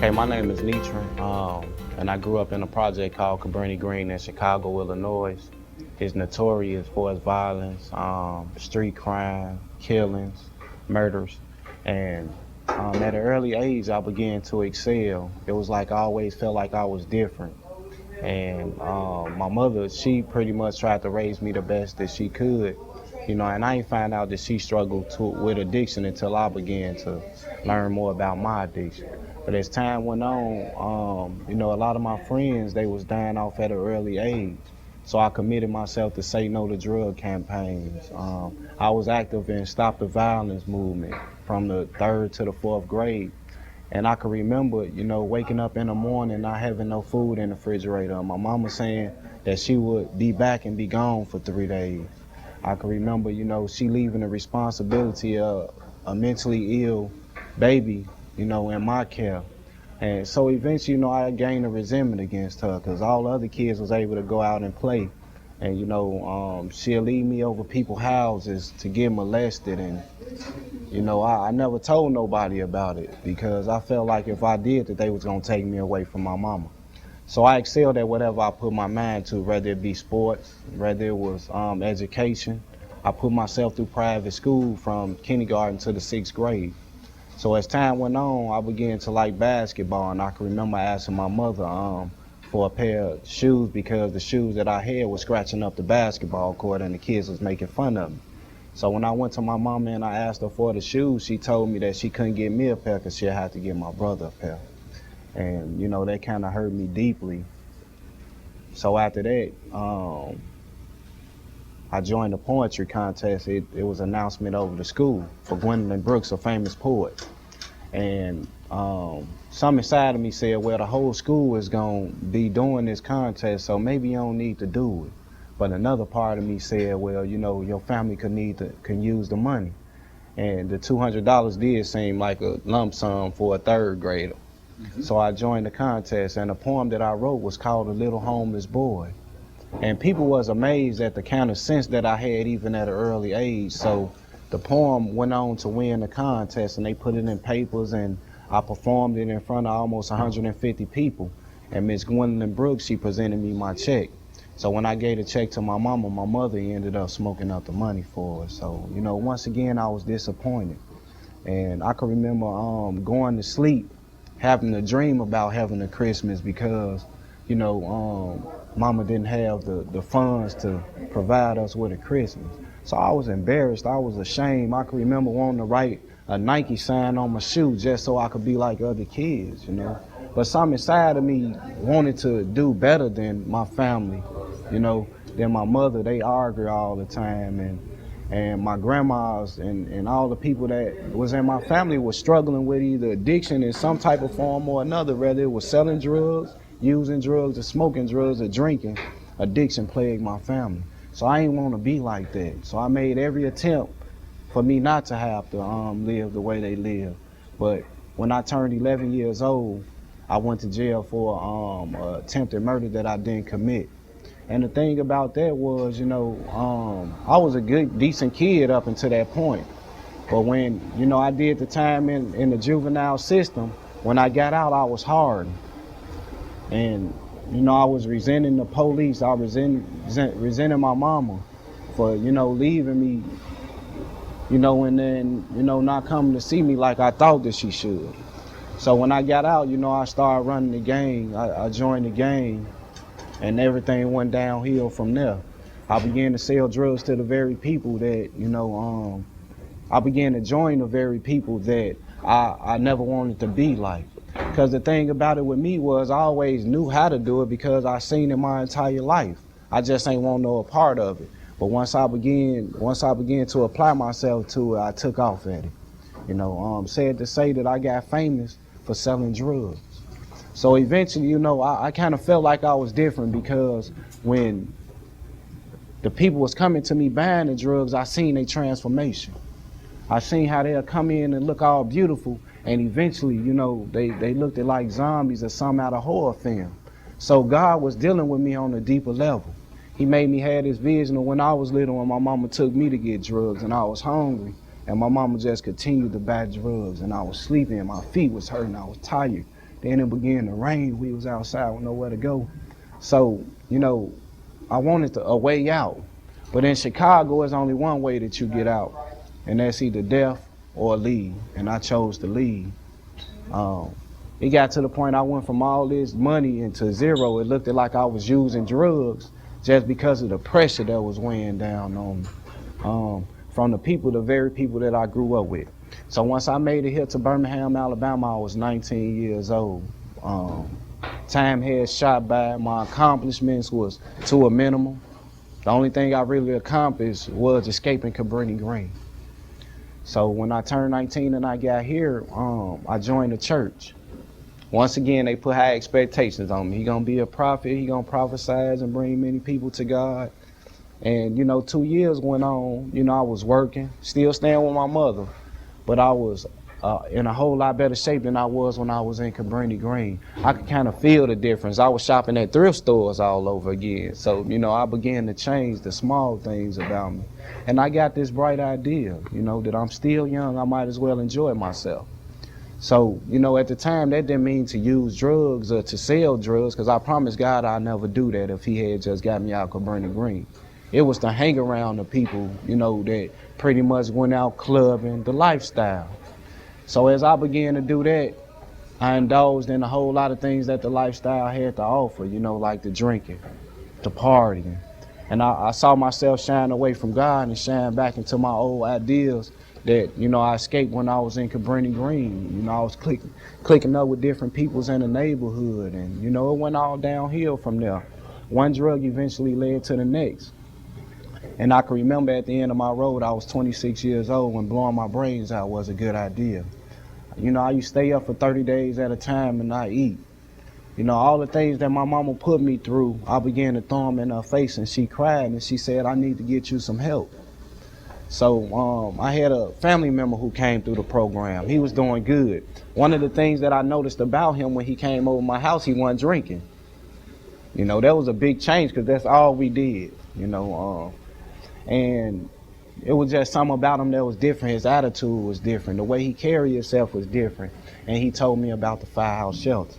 Okay, my name is Nichrien, and I grew up in a project called Cabrini Green in Chicago, Illinois. It's notorious for its violence, street crime, killings, murders, and at an early age, I began to excel. It was like I always felt like I was different. And my mother, she pretty much tried to raise me the best that she could, and I didn't find out that she struggled with addiction until I began to learn more about my addiction. But as time went on, a lot of my friends, they was dying off at an early age. So I committed myself to say no to drug campaigns. I was active in Stop the Violence movement from the 3rd to the 4th grade. And I can remember, waking up in the morning not having no food in the refrigerator. My mama saying that she would be back and be gone for 3 days. I can remember, she leaving the responsibility of a mentally ill baby, in my care. And so eventually, I gained a resentment against her because all the other kids was able to go out and play. And, she'll leave me over people's houses to get molested. And, I never told nobody about it because I felt like if I did that they was going to take me away from my mama. So I excelled at whatever I put my mind to, whether it be sports, whether it was education. I put myself through private school from kindergarten to the 6th grade. So as time went on, I began to like basketball, and I can remember asking my mother for a pair of shoes because the shoes that I had was scratching up the basketball court and the kids was making fun of me. So when I went to my mama and I asked her for the shoes, she told me that she couldn't get me a pair because she'd have to get my brother a pair. And, that kind of hurt me deeply. So after that, I joined a poetry contest. It was an announcement over the school for Gwendolyn Brooks, a famous poet. And some inside of me said, well, the whole school is going to be doing this contest, so maybe you don't need to do it. But another part of me said, well, your family can use the money. And the $200 did seem like a lump sum for a 3rd grader. Mm-hmm. So I joined the contest, and the poem that I wrote was called A Little Homeless Boy. And people was amazed at the kind of sense that I had even at an early age. So the poem went on to win the contest, and they put it in papers, and I performed it in front of almost 150 people. And Miss Gwendolyn Brooks, she presented me my check. So when I gave the check to my mama, my mother ended up smoking up the money for it. So, once again, I was disappointed. And I can remember going to sleep, having a dream about having a Christmas because, mama didn't have the funds to provide us with a Christmas. So I was embarrassed, I was ashamed. I can remember wanting to write a Nike sign on my shoe just so I could be like other kids, But something inside of me wanted to do better than my family, than my mother. They argue all the time, and my grandmas and all the people that was in my family was struggling with either addiction in some type of form or another, whether it was selling drugs, using drugs, or smoking drugs, or drinking. Addiction plagued my family. So I didn't want to be like that. So I made every attempt for me not to have to live the way they live. But when I turned 11 years old, I went to jail for attempted murder that I didn't commit. And the thing about that was, I was a good, decent kid up until that point. But when, I did the time in the juvenile system, when I got out, I was hardened. And, I was resenting the police. I was resenting my mama for, leaving me, and then, not coming to see me like I thought that she should. So when I got out, I started running the gang. I joined the gang, and everything went downhill from there. I began to sell drugs to the very people that, I began to join the very people that I never wanted to be like. Because the thing about it with me was I always knew how to do it because I seen it my entire life. I just ain't want no part of it. But once I began to apply myself to it, I took off at it. Sad to say that I got famous for selling drugs. So eventually, I kind of felt like I was different because when the people was coming to me buying the drugs, I seen their transformation. I seen how they'll come in and look all beautiful, and eventually, they looked like zombies or something out of horror film. So God was dealing with me on a deeper level. He made me have this vision of when I was little and my mama took me to get drugs and I was hungry, and my mama just continued to buy drugs, and I was sleeping and my feet was hurting, I was tired. Then it began to rain. We was outside with nowhere to go. So, you know, I wanted a way out. But in Chicago, there's only one way that you get out, and that's either death or leave. And I chose to leave. It got to the point I went from all this money into zero. It looked like I was using drugs just because of the pressure that was weighing down on me from the people, the very people that I grew up with. So once I made it here to Birmingham, Alabama, I was 19 years old. Time had shot by. My accomplishments was to a minimum. The only thing I really accomplished was escaping Cabrini Green. So when I turned 19 and I got here, I joined the church. Once again, they put high expectations on me. He gonna be a prophet, he gonna prophesy and bring many people to God. And, you know, 2 years went on, you know, I was working, still staying with my mother, but I was in a whole lot better shape than I was when I was in Cabrini Green. I could kind of feel the difference. I was shopping at thrift stores all over again. So, you know, I began to change the small things about me. And I got this bright idea, you know, that I'm still young, I might as well enjoy myself. So, you know, at the time, that didn't mean to use drugs or to sell drugs, because I promised God I'd never do that if he had just got me out of Cabrini Green. It was to hang around the people, you know, that pretty much went out clubbing, the lifestyle. So as I began to do that, I indulged in a whole lot of things that the lifestyle had to offer, you know, like the drinking, the partying. And I saw myself shine away from God and shine back into my old ideas that, you know, I escaped when I was in Cabrini Green. You know, I was clicking up with different peoples in the neighborhood, and, you know, it went all downhill from there. One drug eventually led to the next. And I can remember at the end of my road, I was 26 years old when blowing my brains out was a good idea. You know, I used to stay up for 30 days at a time and not eat. You know, all the things that my mama put me through, I began to throw them in her face, and she cried and she said, I need to get you some help. So I had a family member who came through the program. He was doing good. One of the things that I noticed about him when he came over my house, he wasn't drinking. You know, that was a big change because that's all we did, you know. And it was just something about him that was different. His attitude was different. The way he carried himself was different. And he told me about the Firehouse Shelter.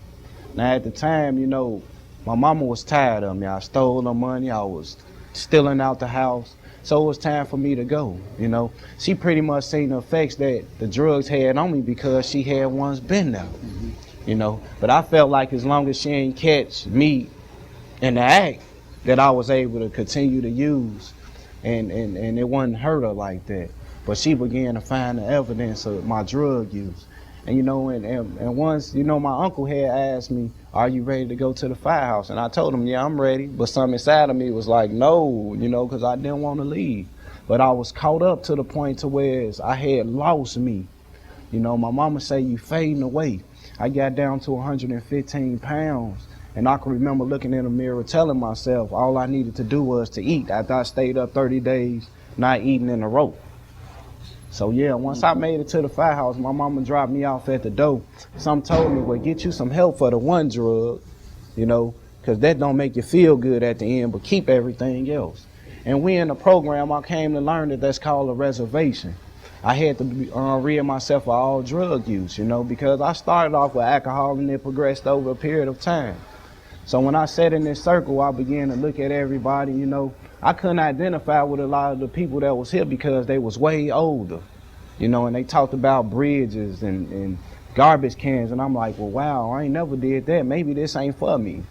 Now, at the time, you know, my mama was tired of me. I stole her money. I was stealing out the house. So it was time for me to go, you know. She pretty much seen the effects that the drugs had on me because she had once been there, you know. But I felt like as long as she ain't catch me in the act, that I was able to continue to use. And it wasn't hurt her like that. But she began to find the evidence of my drug use. And, you know, and once, you know, my uncle had asked me, are you ready to go to the firehouse? And I told him, yeah, I'm ready. But something inside of me was like, no, you know, because I didn't want to leave. But I was caught up to the point to where I had lost me. You know, my mama say you fading away. I got down to 115 pounds. And I can remember looking in the mirror telling myself all I needed to do was to eat after I stayed up 30 days not eating in a row. So yeah, once I made it to the firehouse, my mama dropped me off at the door. Some told me, well, get you some help for the one drug, you know, because that don't make you feel good at the end, but keep everything else. And we in the program, I came to learn that that's called a reservation. I had to rid myself of all drug use, you know, because I started off with alcohol and it progressed over a period of time. So when I sat in this circle, I began to look at everybody, you know. I couldn't identify with a lot of the people that was here because they was way older, you know, and they talked about bridges and garbage cans. And I'm like, well, wow, I ain't never did that. Maybe this ain't for me,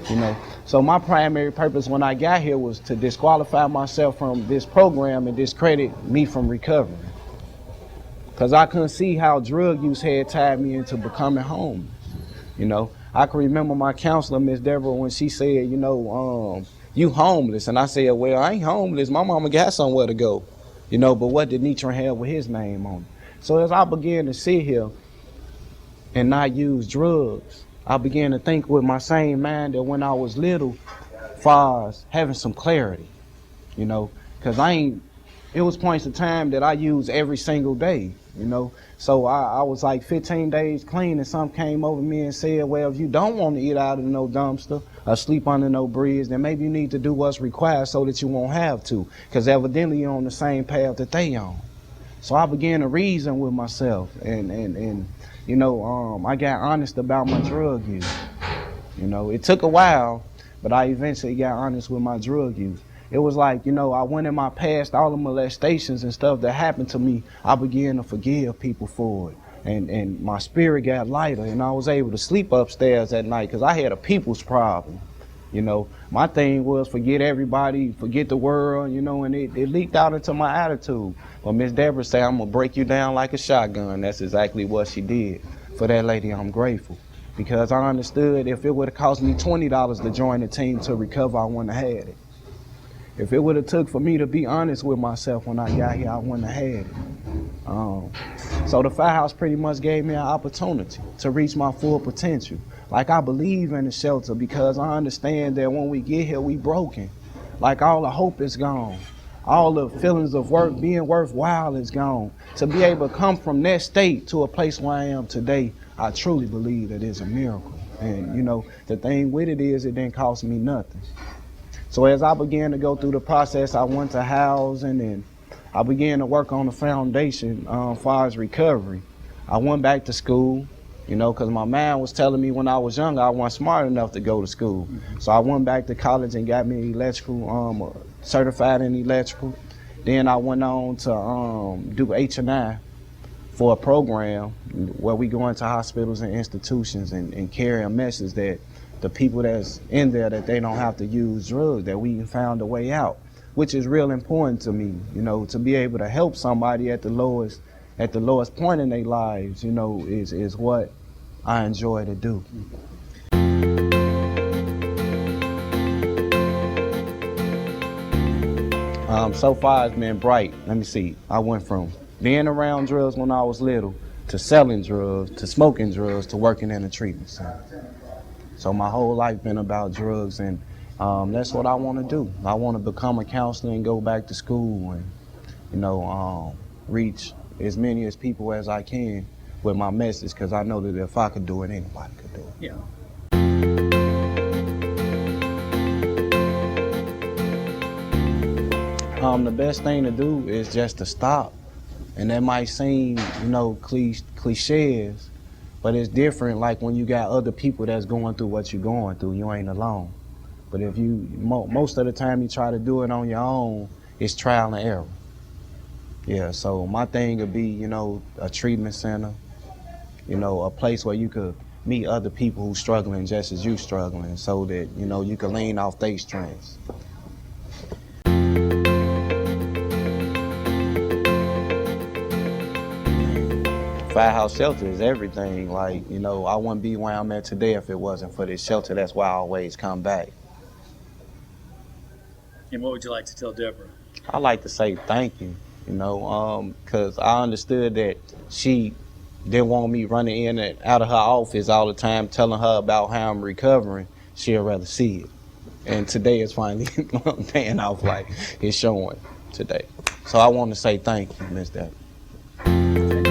you know. So my primary purpose when I got here was to disqualify myself from this program and discredit me from recovery. Because I couldn't see how drug use had tied me into becoming homeless, you know. I can remember my counselor, Miss Deborah, when she said, you know, you homeless. And I said, well, I ain't homeless. My mama got somewhere to go. You know, but what did Nichrien have with his name on it? So as I began to sit here and not use drugs, I began to think with my same mind that when I was little, far as having some clarity, you know, because it was points of time that I used every single day, you know. So I was like 15 days clean, and some came over me and said, well, if you don't want to eat out of no dumpster or sleep under no bridge, then maybe you need to do what's required so that you won't have to, because evidently you're on the same path that they on. So I began to reason with myself, and you know, I got honest about my drug use. You know, it took a while, but I eventually got honest with my drug use. It was like, you know, I went in my past, all the molestations and stuff that happened to me, I began to forgive people for it. And my spirit got lighter, and I was able to sleep upstairs at night because I had a people's problem. You know, my thing was forget everybody, forget the world, you know, and it leaked out into my attitude. But Miss Deborah said, I'm going to break you down like a shotgun. That's exactly what she did. For that lady, I'm grateful. Because I understood if it would have cost me $20 to join the team to recover, I wouldn't have had it. If it would have took for me to be honest with myself when I got here, I wouldn't have had it. So the Firehouse pretty much gave me an opportunity to reach my full potential. Like, I believe in the shelter because I understand that when we get here, we broken. Like, all the hope is gone. All the feelings of being worthwhile is gone. To be able to come from that state to a place where I am today, I truly believe that it's a miracle. And, you know, the thing with it is it didn't cost me nothing. So as I began to go through the process, I went to housing and I began to work on the foundation as far as recovery. I went back to school, you know, because my man was telling me when I was younger I wasn't smart enough to go to school. So I went back to college and got me electrical, certified in electrical. Then I went on to do H&I for a program where we go into hospitals and institutions and carry a message that the people that's in there, that they don't have to use drugs, that we found a way out, which is real important to me, you know, to be able to help somebody at the lowest point in their lives, you know, is what I enjoy to do. So far it's been bright. Let me see. I went from being around drugs when I was little to selling drugs to smoking drugs to working in a treatment center. So my whole life been about drugs, and that's what I want to do. I want to become a counselor and go back to school and, you know, reach as many as people as I can with my message, because I know that if I could do it, anybody could do it. Yeah. The best thing to do is just to stop. And that might seem, you know, cliches, but it's different like when you got other people that's going through what you're going through. You ain't alone. But if you, most of the time you try to do it on your own, it's trial and error. Yeah, so my thing would be, you know, a treatment center, you know, a place where you could meet other people who's struggling just as you struggling, so that, you know, you can lean off their strengths. Firehouse Shelter is everything. Like, you know, I wouldn't be where I'm at today if it wasn't for this shelter. That's why I always come back. And what would you like to tell Deborah? I like to say thank you, you know, because I understood that she didn't want me running in and out of her office all the time telling her about how I'm recovering. She'd rather see it. And today is finally paying off, like it's showing today. So I want to say thank you, Miss Deborah.